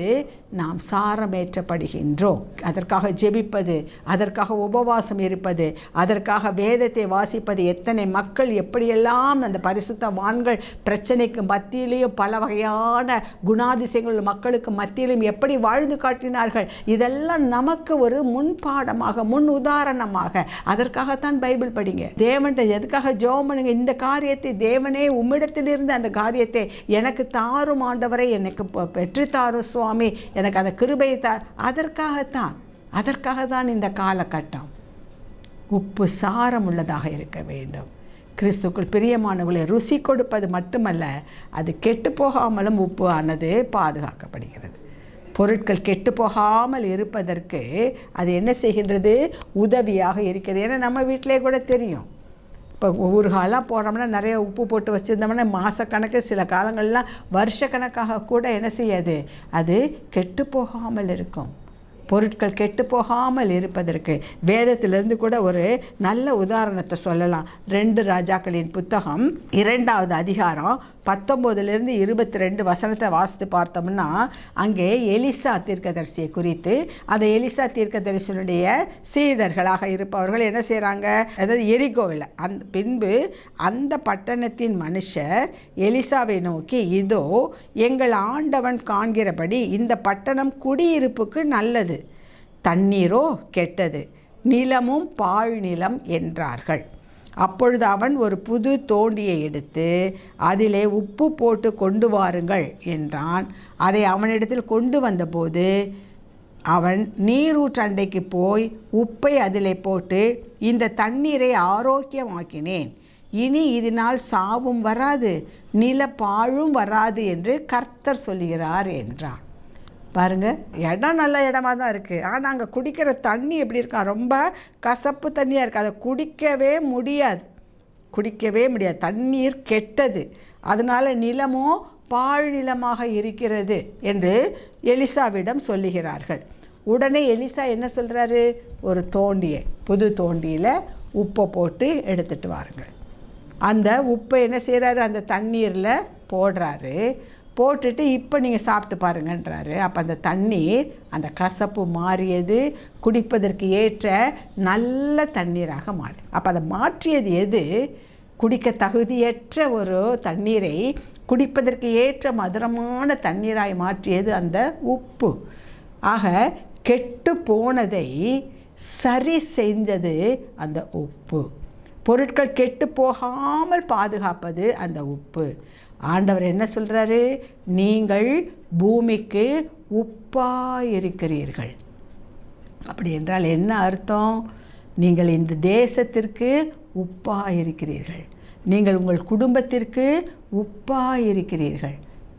நாம் சாரமேற்றப்படுகின்றோம். அதற்காக ஜெபிப்பது, அதற்காக உபவாசம் இருப்பது, அதற்காக வேதத்தை வாசிப்பது. எத்தனை மக்கள் எப்படியெல்லாம் அந்த பரிசுத்தவான்கள் பிரச்சனைக்கு மத்தியிலேயும் பல வகையான குணாதிசயங்கள் மக்களுக்கு மத்தியிலும் எப்படி வாழ்ந்து காட்டினார்கள். இதெல்லாம் நமக்கு ஒரு முன்பாடமாக, முன் உதாரணமாக. அதற்காகத்தான் பைபிள் படிங்க. தேவன்கிட்ட எதுக்காக ஜெபம் பண்ணுங்க? இந்த காரியத்தை தேவனே உம்மிடத்திலிருந்து அந்த காரியத்தை எனக்கு தாரும் ஆண்டவரை, எனக்கு பெற்றுத்தாரும் சுவாமி, எனக்கு அந்த கிருபையை தார். அதற்காக தான் இந்த காலகட்டம். உப்பு சாரம் உள்ளதாக இருக்க வேண்டும். கிறிஸ்துக்குள் பிரியமானவர்களை ருசி கொடுப்பது மட்டுமல்ல, அது கெட்டு போகாமலும் உப்பு ஆனது பாதுகாக்கப்படுகிறது. பொருட்கள் கெட்டு போகாமல் இருப்பதற்கு அது என்ன செய்கின்றது? உதவியாக இருக்கிறது. ஏன்னா நம்ம வீட்டிலே கூட தெரியும், இப்போ ஊறுகாலாம் போடுறோம்னா நிறைய உப்பு போட்டு வச்சுருந்தோம்னா மாதக்கணக்கு, சில காலங்கள்லாம் வருஷக்கணக்காக கூட என்ன செய்யாது, அது கெட்டு போகாமல் இருக்கும். பொருட்கள் கெட்டு போகாமல் இருப்பதற்கு வேதத்திலிருந்து கூட ஒரு நல்ல உதாரணத்தை சொல்லலாம். 2 ராஜாக்களின் புத்தகம் 2வது அதிகாரம் 19 22 வசனத்தை வாசித்து பார்த்தோம்னா, அங்கே எலிசா தீர்க்கதரிசியை குறித்து, அந்த எலிசா தீர்க்கதரிசனுடைய சீடர்களாக இருப்பவர்கள் என்ன செய்கிறாங்க, அதாவது எரிகோவில் பின்பு அந்த பட்டணத்தின் மனுஷர் எலிசாவை நோக்கி, இதோ எங்கள் ஆண்டவன் காண்கிறபடி இந்த பட்டணம் குடியிருப்புக்கு நல்லது, தண்ணீரோ கெட்டது, நிலமும் பாழ்நிலம் என்றார்கள். அப்பொழுது அவன் ஒரு புது தோண்டியை எடுத்து அதிலே உப்பு போட்டு கொண்டு வாருங்கள் என்றான். அதை அவனிடத்தில் கொண்டு வந்தபோது அவன் நீரூற்றண்டைக்கு போய் உப்பை அதிலே போட்டு, இந்த தண்ணீரை ஆரோக்கியமாக்கினேன், இனி இதனால் சாவும் வராது, நில பாழும் வராது என்று கர்த்தர் சொல்லுகிறார் என்றான். பாருங்கள், இடம் நல்ல இடமா தான் இருக்குது. ஆனால் அங்கே குடிக்கிற தண்ணி எப்படி இருக்கா? ரொம்ப கசப்பு தண்ணியாக இருக்குது. அதை குடிக்கவே முடியாது. தண்ணீர் கெட்டது, அதனால் நிலமோ பாழ் நிலமாக இருக்கிறது என்று எலிசாவிடம் சொல்லுகிறார்கள். உடனே எலிசா என்ன சொல்கிறாரு? ஒரு தோண்டியை, புது தோண்டியில் உப்பை போட்டு எடுத்துகிட்டு வாருங்கள். அந்த உப்பை என்ன செய்கிறாரு? அந்த தண்ணீரில் போடுறாரு. போட்டுட்டு இப்போ நீங்கள் சாப்பிட்டு பாருங்கன்றாரு. அப்போ அந்த தண்ணீர், அந்த கசப்பு மாறியது, குடிப்பதற்கு ஏற்ற நல்ல தண்ணீராக மாறி. அப்போ அதை மாற்றியது எது? குடிக்க தகுதியற்ற ஒரு தண்ணீரை குடிப்பதற்கு ஏற்ற மதுரமான தண்ணீராய் மாற்றியது அந்த உப்பு. ஆக கெட்டு போனதை சரி செஞ்சது அந்த உப்பு. பொருட்கள் கெட்டு போகாமல் பாதுகாப்பது அந்த உப்பு. ஆண்டவர் என்ன சொல்கிறாரு? நீங்கள் பூமிக்கு உப்பாயிருக்கிறீர்கள். அப்படி என்றால் என்ன அர்த்தம்? நீங்கள் இந்த தேசத்திற்கு உப்பாயிருக்கிறீர்கள். நீங்கள் உங்கள் குடும்பத்திற்கு உப்பாயிருக்கிறீர்கள்.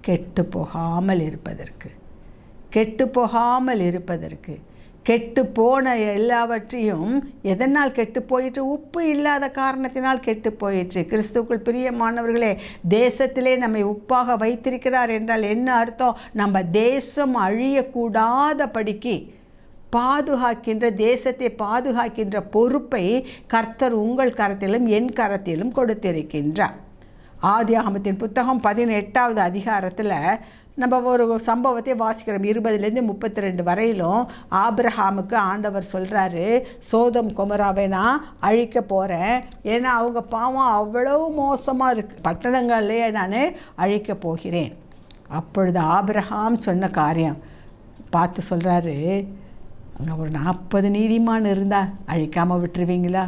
கெட்டு போகாமல் இருப்பதற்கு. கெட்டு போன எல்லாவற்றையும் எதனால் கெட்டு போயிற்று? உப்பு இல்லாத காரணத்தினால் கெட்டு போயிற்று. கிறிஸ்துவுக்குள் பிரியமானவர்களே, தேசத்திலே நம்மை உப்பாக வைத்திருக்கிறார் என்றால் என்ன அர்த்தம்? நம்ம தேசம் அழியக்கூடாதபடிக்கு தேசத்தை பாதுகாக்கின்ற பொறுப்பை கர்த்தர் உங்கள் கரத்திலும் என் கரத்திலும் கொடுத்திருக்கின்றார். ஆதியாகமத்தின் புத்தகம் 18வது அதிகாரத்தில் நம்ம ஒரு சம்பவத்தை வாசிக்கிறோம். 20லேருந்து 32 வரையிலும் ஆபிரகாமுக்கு ஆண்டவர் சொல்கிறாரு, சோதம் கொமராவை நான் அழிக்க போகிறேன், ஏன்னா அவங்க பாவம் அவ்வளவு மோசமாக இருக்குது, பட்டணங்கள்லேயே நான் அழிக்க போகிறேன். அப்பொழுது ஆபிரகாம் சொன்ன காரியம் பார்த்து சொல்கிறாரு, அங்கே ஒரு 40 நீதிமான் இருந்தால் அழிக்காமல் விட்டுருவீங்களா?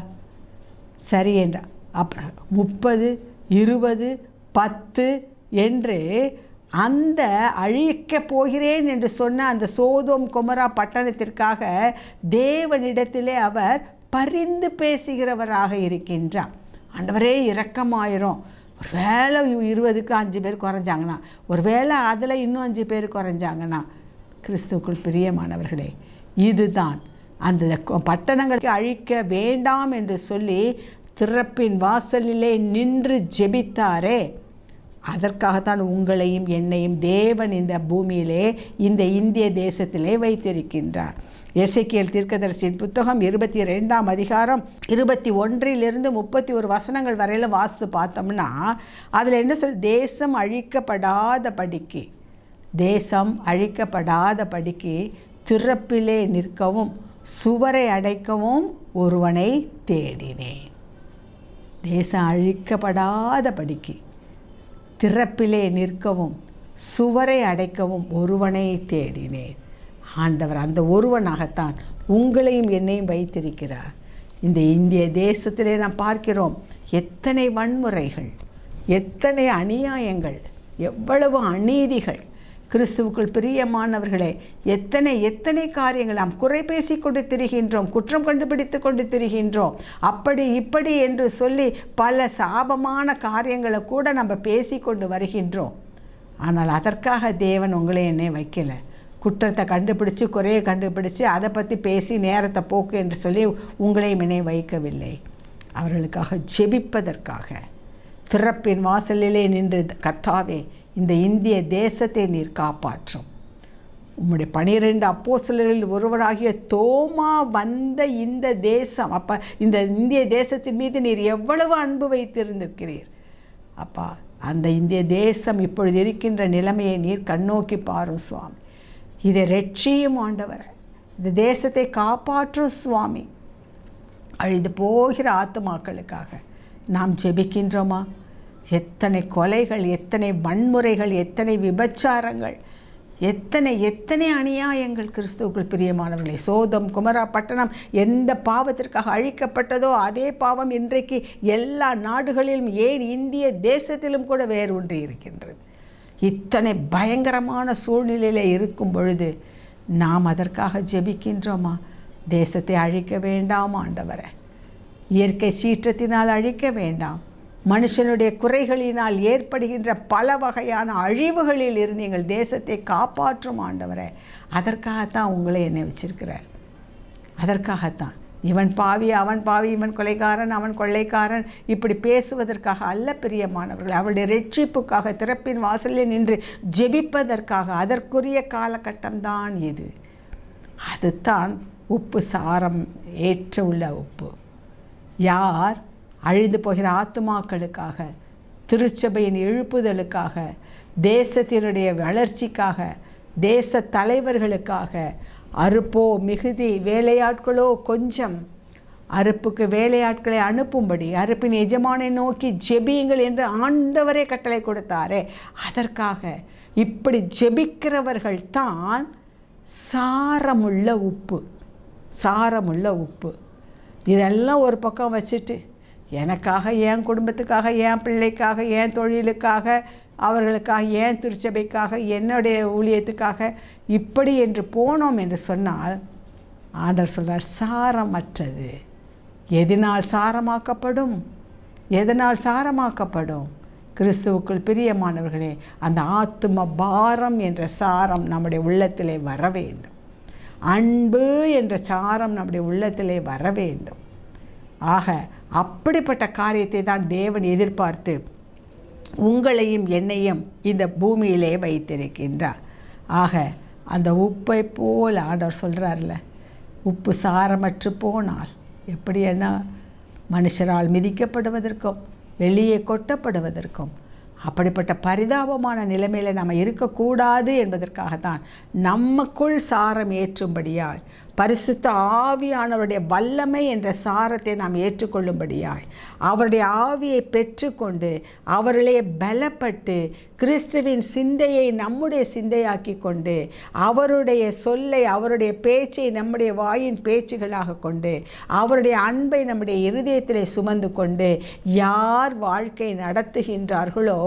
சரி என்றா. அப்புறம் 30, 20, 10 என்று அந்த அழிக்கப் போகிறேன் என்று சொன்ன அந்த சோதோம் கொமரா பட்டணத்திற்காக தேவனிடத்திலே அவர் பரிந்து பேசுகிறவராக இருக்கின்றார். ஆண்டவரே இரக்கமாயிரும், ஒரு வேளை 20க்கு 5 பேர் குறைஞ்சாங்கன்னா, ஒரு வேளை அதில் இன்னும் 5 பேர் குறைஞ்சாங்கன்னா. கிறிஸ்துவுக்குள் பிரியமானவர்களே, இதுதான் அந்த பட்டணங்களுக்கு அழிக்க வேண்டாம் என்று சொல்லி திறப்பின் வாசலிலே நின்று ஜெபித்தாரே, அதற்காகத்தான் உங்களையும் என்னையும் தேவன் இந்த பூமியிலே, இந்த இந்திய தேசத்திலே வைத்திருக்கின்றார். எசேக்கியேல் தீர்க்கதரிசியின் புத்தகம் 22ஆம் அதிகாரம் 21லிருந்து 31 வசனங்கள் வரையில் வாசித்து பார்த்தோம்னா அதில் என்ன தேசம் அழிக்கப்படாதபடிக்கு, தேசம் அழிக்கப்படாதபடிக்கு திறப்பிலே நிற்கவும் சுவரை அடைக்கவும் ஒருவனை தேடினேன். தேசம் அழிக்கப்படாதபடிக்கு திறப்பிலே நிற்கவும் சுவரை அடைக்கவும் ஒருவனை தேடினேன். ஆண்டவர் அந்த ஒருவனாகத்தான் உங்களையும் என்னையும் வைத்திருக்கிறார். இந்த இந்திய தேசத்திலே நாம் பார்க்கிறோம் எத்தனை வன்முறைகள், எத்தனை அநியாயங்கள், எவ்வளவு அநீதிகள். கிறிஸ்துவுக்குள் பிரியமானவர்களே, எத்தனை காரியங்கள் நாம் குறை பேசி கொண்டு திரிகின்றோம், குற்றம் கண்டுபிடித்து கொண்டு திரிகின்றோம். அப்படி இப்படி என்று சொல்லி பல சாபமான காரியங்களை கூட நம்ம பேசி கொண்டு வருகின்றோம். ஆனால் அதற்காக தேவன் உங்களை என்னை வைக்கலை. குற்றத்தை கண்டுபிடிச்சு, குறையை கண்டுபிடிச்சு அதை பற்றி பேசி நேரத்தை போக்கு என்று சொல்லி உங்களையும் என்னை வைக்கவில்லை. அவர்களுக்காக ஜெபிப்பதற்காக திறப்பின் வாசலிலே நின்று, கர்த்தாவே இந்த இந்திய தேசத்தை நீர் காப்பாற்றும். உம்முடைய 12 அப்போஸ்தலர்களில் ஒருவராகிய தோமா வந்த இந்த தேசம், அப்போ இந்த இந்திய தேசத்தின் மீது நீர் எவ்வளவு அன்பு வைத்திருந்திருக்கிறீர் அப்பா. அந்த இந்திய தேசம் இப்பொழுது இருக்கின்ற நிலைமையை நீர் கண்ணோக்கி பாரும் சுவாமி. இதை ரட்சியும் ஆண்டவரே, இந்த தேசத்தை காப்பாற்றும் சுவாமி. அழிந்து போகிற ஆத்துமாக்களுக்காக நாம் ஜெபிக்கின்றோமா? எத்தனை கொலைகள், எத்தனை வன்முறைகள், எத்தனை விபச்சாரங்கள், எத்தனை அநியாயங்கள். கிறிஸ்துவுக்குள் பிரியமானவர்களே, சோதம் குமரா பட்டணம் எந்த பாவத்திற்காக அழிக்கப்பட்டதோ அதே பாவம் இன்றைக்கு எல்லா நாடுகளிலும், ஏன் இந்திய தேசத்திலும் கூட வேரூன்றி இருக்கின்றது. இத்தனை பயங்கரமான சூழ்நிலையில் இருக்கும் பொழுது நாம் அதற்காக ஜெபிக்கின்றோமா? தேசத்தை அழிக்க வேண்டாம் ஆண்டவரே, இயற்கை சீற்றத்தினால் அழிக்க வேண்டாம், மனுஷனுடைய குறைகளினால் ஏற்படுகின்ற பல வகையான அழிவுகளில் இருந்து எங்கள் தேசத்தை காப்பாற்றும் ஆண்டவரே. அதற்காகத்தான் உங்களை என்னை வச்சிருக்கிறார். அதற்காகத்தான். இவன் பாவி, அவன் பாவி, இவன் கொலைகாரன், அவன் கொள்ளைக்காரன், இப்படி பேசுவதற்காக அல்ல பிரியமானவர்கள். அவளுடைய ரட்சிப்புக்காக திறப்பின் வாசலில் நின்று ஜெபிப்பதற்காக. அதற்குரிய காலகட்டம்தான் இது. அதுதான் உப்பு சாரம் ஏற்ற உள்ள உப்பு. யார் அழிந்து போகிற ஆத்துமாக்களுக்காக, திருச்சபையின் எழுப்புதலுக்காக, தேசத்தினுடைய வளர்ச்சிக்காக, தேச தலைவர்களுக்காக, அறுப்போ மிகுதி, வேலையாட்களோ கொஞ்சம், அறுப்புக்கு வேலையாட்களை அனுப்பும்படி அறுப்பின் எஜமானை நோக்கி ஜெபியுங்கள் என்று ஆண்டவரே கட்டளை கொடுத்தாரே, அதற்காக இப்படி ஜெபிக்கிறவர்கள் தான் சாரமுள்ள உப்பு. சாரமுள்ள உப்பு. இதெல்லாம் ஒரு பக்கம் வச்சுட்டு, எனக்காக, என் குடும்பத்துக்காக, என் பிள்ளைக்காக, என் தொழிலுக்காக, அவர்களுக்காக, என் திருச்சபைக்காக, என்னுடைய ஊழியத்துக்காக இப்படி என்று போனோம் என்று சொன்னால், ஆண்டவர் சொல்றார் சாரமற்றது. எதனால் சாரமாக்கப்படும்? எதனால் சாரமாக்கப்படும்? கிறிஸ்துவுக்குள் பிரியமானவர்களே, அந்த ஆத்தும பாரம் என்ற சாரம் நம்முடைய உள்ளத்திலே வர வேண்டும். அன்பு என்ற சாரம் நம்முடைய உள்ளத்திலே வர வேண்டும். ஆக அப்படிப்பட்ட காரியத்தை தான் தேவன் எதிர்பார்த்து உங்களையும் என்னையும் இந்த பூமியிலே வைத்திருக்கின்றார். ஆக அந்த உப்பை போல் ஆண்டவர் சொல்கிறார்ல, உப்பு சாரமற்று போனால் எப்படி, என்ன மனுஷரால் மிதிக்கப்படுவதற்கும் வெளியே கொட்டப்படுவதற்கும் அப்படிப்பட்ட பரிதாபமான நிலைமையில் நம்ம இருக்கக்கூடாது என்பதற்காகத்தான் நமக்குள் சாரம் ஏற்றும்படியாய் பரிசுத்த ஆவியானவருடைய வல்லமை என்ற சாரத்தை நாம் ஏற்றுக்கொள்ளும்படியாய் அவருடைய ஆவியை பெற்றுக்கொண்டு அவர்களே பலப்பட்டு கிறிஸ்துவின் சிந்தையை நம்முடைய சிந்தையாக்கி கொண்டு அவருடைய சொல்லை அவருடைய பேச்சை நம்முடைய வாயின் பேச்சுகளாக கொண்டு அவருடைய அன்பை நம்முடைய இருதயத்திலே சுமந்து கொண்டு யார் வாழ்க்கை நடத்துகின்றார்களோ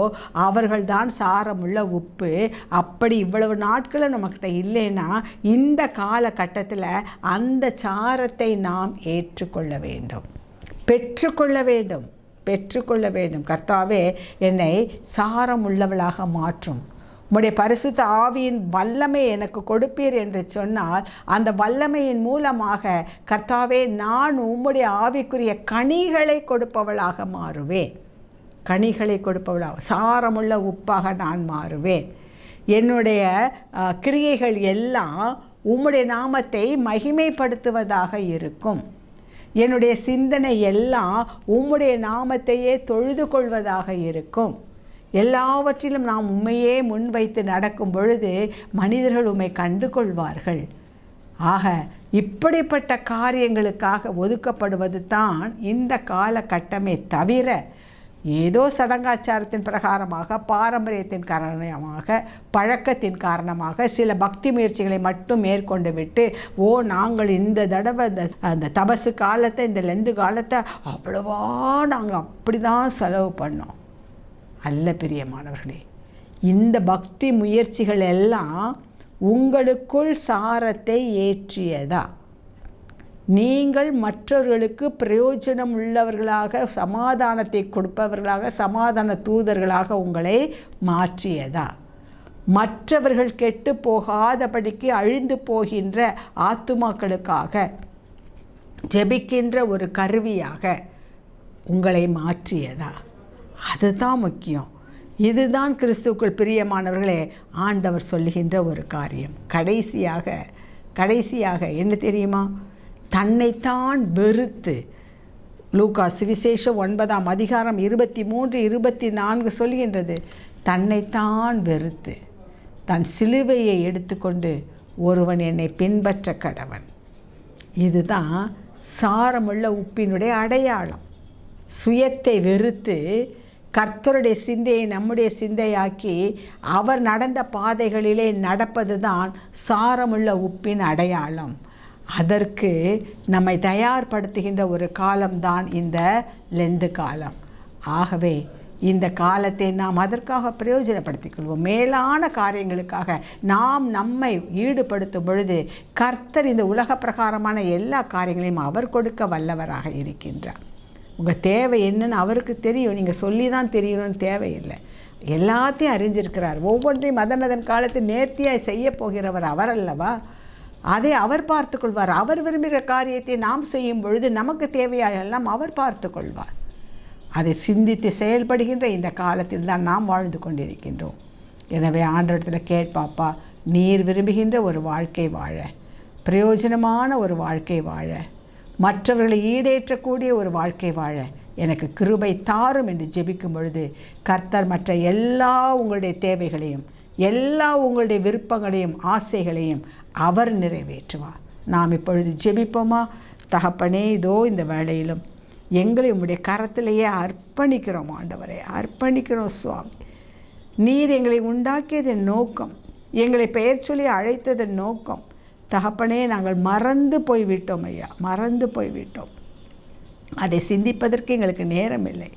அவர்கள்தான் சாரமுள்ள உப்பு. அப்படி இவ்வளவு நாட்களும் நம்மக்கிட்ட இல்லைன்னா இந்த காலகட்டத்தில் அந்த சாரத்தை நாம் ஏற்றுக்கொள்ள வேண்டும், பெற்றுக்கொள்ள வேண்டும். கர்த்தாவே என்னை சாரம் உள்ளவளாக மாற்றும், உம்முடைய பரிசுத்த ஆவியின் வல்லமை எனக்கு கொடுப்பீர் என்று சொன்னால் அந்த வல்லமையின் மூலமாக கர்த்தாவே நான் உம்முடைய ஆவிக்குரிய கனிகளை கொடுப்பவளாக மாறுவேன், சாரமுள்ள உப்பாக நான் மாறுவேன். என்னுடைய கிரியைகள் எல்லாம் உம்முடைய நாமத்தை மகிமைப்படுத்துவதாக இருக்கும். என்னுடைய சிந்தனை எல்லாம் உம்முடைய நாமத்தையே தொழுது கொள்வதாக இருக்கும். எல்லாவற்றிலும் நாம் உம்மையே முன்வைத்து நடக்கும் பொழுது மனிதர்கள் உம்மை கண்டு கொள்வார்கள். ஆக இப்படிப்பட்ட காரியங்களுக்காக ஒதுக்கப்படுவது தான் இந்த காலகட்டமே தவிர ஏதோ சடங்காச்சாரத்தின் பிரகாரமாக பாரம்பரியத்தின் காரணமாக பழக்கத்தின் காரணமாக சில பக்தி முயற்சிகளை மட்டும் மேற்கொண்டு விட்டு நாங்கள் இந்த தடவை அந்த தபசு காலத்தை இந்த லெந்து காலத்தை அவ்வளவா நாங்கள் அப்படி தான் செலவு பண்ணோம். அல்ல பிரியமானவர்களே, இந்த பக்தி முயற்சிகள் எல்லாம் உங்களுக்குள் சாரத்தை ஏற்றியதா? நீங்கள் மற்றவர்களுக்கு பிரயோஜனம் உள்ளவர்களாக சமாதானத்தை கொடுப்பவர்களாக சமாதான தூதர்களாக உங்களை மாற்றியதா? மற்றவர்கள் கெட்டு போகாதபடிக்கு அழிந்து போகின்ற ஆத்துமாக்களுக்காக ஜெபிக்கின்ற ஒரு கருவியாக உங்களை மாற்றியதா? அதுதான் முக்கியம். இதுதான் கிறிஸ்துவுக்குள் பிரியமானவர்களே ஆண்டவர் சொல்லுகின்ற ஒரு காரியம். கடைசியாக என்ன தெரியுமா? தன்னைத்தான் வெறுத்து, லூக்கா சுவிசேஷம் 9ஆம் அதிகாரம் 23-24 சொல்கின்றது, தன்னைத்தான் வெறுத்து தன் சிலுவையை எடுத்துக்கொண்டு ஒருவன் என்னை பின்பற்ற கடவன். இதுதான் சாரமுள்ள உப்பினுடைய அடையாளம். சுயத்தை வெறுத்து கர்த்தருடைய சிந்தையை நம்முடைய சிந்தையாக்கி அவர் நடந்த பாதைகளிலே நடப்பது தான் சாரமுள்ள உப்பின் அடையாளம். அதற்கு நம்மை தயார்படுத்துகின்ற ஒரு காலம்தான் இந்த லெந்து காலம். ஆகவே இந்த காலத்தை நாம் அதற்காக பிரயோஜனப்படுத்திக் கொள்வோம். மேலான காரியங்களுக்காக நாம் நம்மை ஈடுபடுத்தும் பொழுது கர்த்தர் இந்த உலக பிரகாரமான எல்லா காரியங்களையும் அவர் கொடுக்க வல்லவராக இருக்கின்றார். உங்கள் தேவை என்னன்னு அவருக்கு தெரியும். நீங்கள் சொல்லி தான் தெரியணும்னு தேவையில்லை. எல்லாத்தையும் அறிஞ்சிருக்கிறார். ஒவ்வொன்றையும் அதன் காலத்தில் நேர்த்தியாய் செய்ய போகிறவர் அவர் அல்லவா? அதை அவர் பார்த்து கொள்வார். அவர் விரும்புகிற காரியத்தை நாம் செய்யும் பொழுது நமக்கு தேவையானெல்லாம் அவர் பார்த்து கொள்வார். அதை சிந்தித்து செயல்படுகின்ற இந்த காலத்தில் தான் நாம் வாழ்ந்து கொண்டிருக்கின்றோம். எனவே ஆண்டவரிடத்தில் கேட்பாப்பா, நீர் விரும்புகின்ற ஒரு வாழ்க்கை வாழ, பிரயோஜனமான ஒரு வாழ்க்கை வாழ, மற்றவர்களை ஈடேற்றக்கூடிய ஒரு வாழ்க்கை வாழ எனக்கு கிருபை தாரும் என்று ஜெபிக்கும் பொழுது கர்த்தர் மற்ற எல்லா உங்களுடைய தேவைகளையும் எல்லா உங்களுடைய விருப்பங்களையும் ஆசைகளையும் அவர் நிறைவேற்றுவார். நாம் இப்பொழுது ஜெபிப்போமா? தகப்பனே, இதோ இந்த வேளையிலும் எங்களை உம்முடைய கரத்திலேயே அர்ப்பணிக்கிறோம். ஆண்டவரே, அர்ப்பணிக்கிறோம் சுவாமி. நீர் எங்களை உண்டாக்கியதன் நோக்கம், எங்களை பெயர் சொல்லி அழைத்ததன் நோக்கம் தகப்பனே நாங்கள் மறந்து போய்விட்டோம் ஐயா, மறந்து போய்விட்டோம். அதை சிந்திப்பதற்கு எங்களுக்கு நேரம் இல்லை.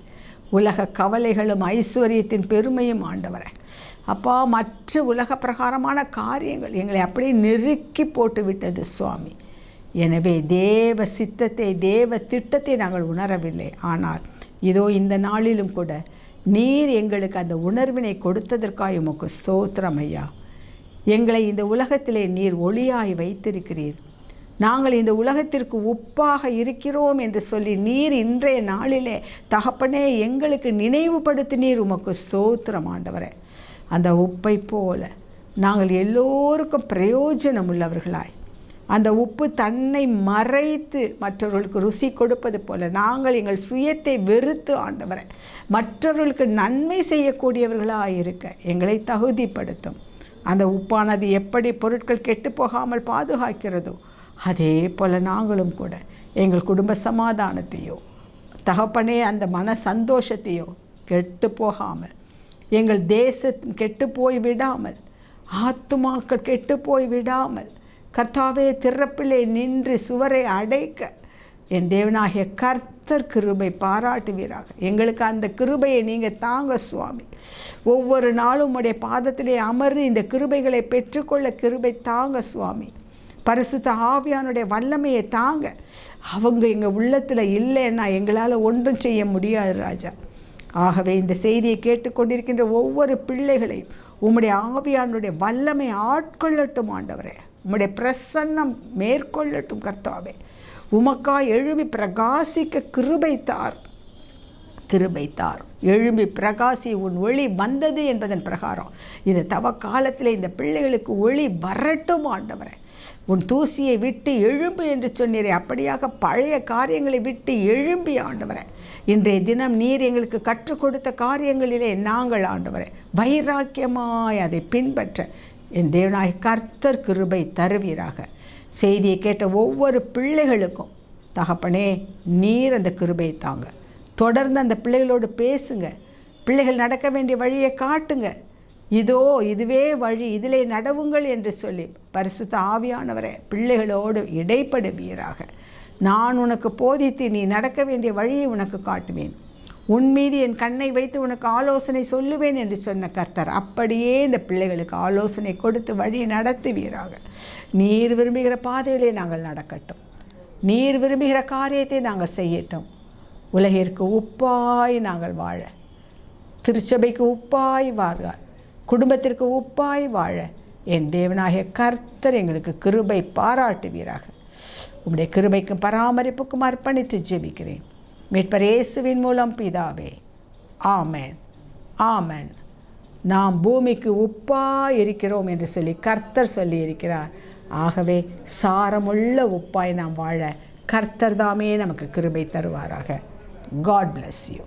உலக கவலைகளும் ஐஸ்வர்யத்தின் பெருமையும் ஆண்டவரே அப்பா, மற்ற உலக பிரகாரமான காரியங்கள் எங்களை அப்படியே நெருக்கி போட்டு விட்டது சுவாமி. எனவே தேவ சித்தத்தை, தேவ திட்டத்தை நாங்கள் உணரவில்லை. ஆனால் இதோ இந்த நாளிலும் கூட நீர் எங்களுக்கு அந்த உணர்வினை கொடுத்ததற்காக உமக்கு ஸ்தோத்திரம் ஐயா. எங்களை இந்த உலகத்திலே நீர் ஒளியாய் வைத்திருக்கிறீர். நாங்கள் இந்த உலகத்திற்கு உப்பாக இருக்கிறோம் என்று சொல்லி நீர் இன்றைய நாளிலே தகப்பனே எங்களுக்கு நினைவுபடுத்தினீர். உமக்கு ஸ்தோத்திரம் ஆண்டவரே. அந்த உப்பை போல நாங்கள் எல்லோருக்கும் பிரயோஜனம் உள்ளவர்களாய், அந்த உப்பு தன்னை மறைத்து மற்றவர்களுக்கு ருசி கொடுப்பது போல நாங்கள் எங்கள் சுயத்தை வெறுத்து ஆண்டவரை மற்றவர்களுக்கு நன்மை செய்யக்கூடியவர்களாக இருக்க எங்களை தகுதிப்படுத்தும். அந்த உப்பானது எப்படி பொருட்கள் கெட்டு போகாமல் பாதுகாக்கிறதோ அதே போல் நாங்களும் கூட எங்கள் குடும்ப சமாதானத்தையோ தகப்பனே அந்த மன சந்தோஷத்தையோ கெட்டு போகாமல், எங்கள் தேசம் கெட்டு போய் விடாமல், ஆத்துமாக்கள் கெட்டு போய் விடாமல், கர்த்தாவே திறப்பிலே நின்று சுவரை அடைக்க என் தேவனாகிய கர்த்தர் கிருபை பாராட்டுவீராக. எங்களுக்கு அந்த கிருபையை நீங்கள் தாங்க சுவாமி. ஒவ்வொரு நாளும் உடைய பாதத்திலே அமர்ந்து இந்த கிருபைகளை பெற்றுக்கொள்ள கிருபை தாங்க சுவாமி. பரிசுத்த ஆவியானுடைய வல்லமையை தாங்க. அவங்க எங்கள் உள்ளத்தில் இல்லைன்னா எங்களால் ஒன்றும் செய்ய முடியாது ராஜா. ஆகவே இந்த செய்தியை கேட்டுக்கொண்டிருக்கின்ற ஒவ்வொரு பிள்ளைகளையும் உம்முடைய ஆவியானுடைய வல்லமை ஆட்கொள்ளட்டும் ஆண்டவரே. உம்முடைய பிரசன்னம் மேற்கொள்ளட்டும் கர்த்தாவே. உமக்காய் எழும்பி பிரகாசிக்க கிருபை தார், கிருபை தார். எழும்பி பிரகாசி உன் ஒளி வந்தது என்பதன் பிரகாரம் இந்த தவ காலத்தில் இந்த பிள்ளைகளுக்கு ஒளி வரட்டும் ஆண்டவரே. உன் தூசியை விட்டு எழும்பு என்று சொன்னீரே, அப்படியாக பழைய காரியங்களை விட்டு எழும்பி ஆண்டவரே இன்றைய தினம் நீர் எங்களுக்கு கற்றுக் கொடுத்த காரியங்களிலே நாங்கள் ஆண்டவரே வைராக்கியமாய் அதை பின்பற்ற என் தேவனாய் கர்த்தர் கிருபை தருவீராக. செய்தியை கேட்ட ஒவ்வொரு பிள்ளைகளுக்கும் தகப்பனே நீர் அந்த கிருபை தாங்க. தொடர்ந்து அந்த பிள்ளைகளோடு பேசுங்க. பிள்ளைகள் நடக்க வேண்டிய வழியை காட்டுங்க. இதோ இதுவே வழி, இதிலே நடவுங்கள் என்று சொல்லி பரிசுத்த ஆவியானவரே பிள்ளைகளோடு இடைப்படுவீராக. நான் உனக்கு போதித்து நீ நடக்க வேண்டிய வழியை உனக்கு காட்டுவேன், உன் மீது என் கண்ணை வைத்து உனக்கு ஆலோசனை சொல்லுவேன் என்று சொன்ன கர்த்தர் அப்படியே இந்த பிள்ளைகளுக்கு ஆலோசனை கொடுத்து வழி நடத்துவீராக. நீர் விரும்புகிற பாதையிலே நாங்கள் நடக்கட்டும், நீர் விரும்புகிற காரியத்தை நாங்கள் செய்யட்டும். உலகிற்கு உப்பாய் நாங்கள் வாழ, திருச்சபைக்கு உப்பாய் வாழ, குடும்பத்திற்கு உப்பாய் வாழ என் தேவனாகிய கர்த்தர் எங்களுக்கு கிருபை பாராட்டுவீராக. உம்முடைய கிருபைக்கும் பராமரிப்புக்கும் அர்ப்பணித்து ஜெபிக்கிறேன் மீட்பர் இயேசுவின் மூலம் பிதாவே, ஆமென், ஆமென். நாம் பூமிக்கு உப்பாய் இருக்கிறோம் என்று சொல்லி கர்த்தர் சொல்லி இருக்கிறார். ஆகவே சாரமுள்ள உப்பாய் நாம் வாழ கர்த்தர் தாமே நமக்கு கிருபை தருவாராக. God bless you.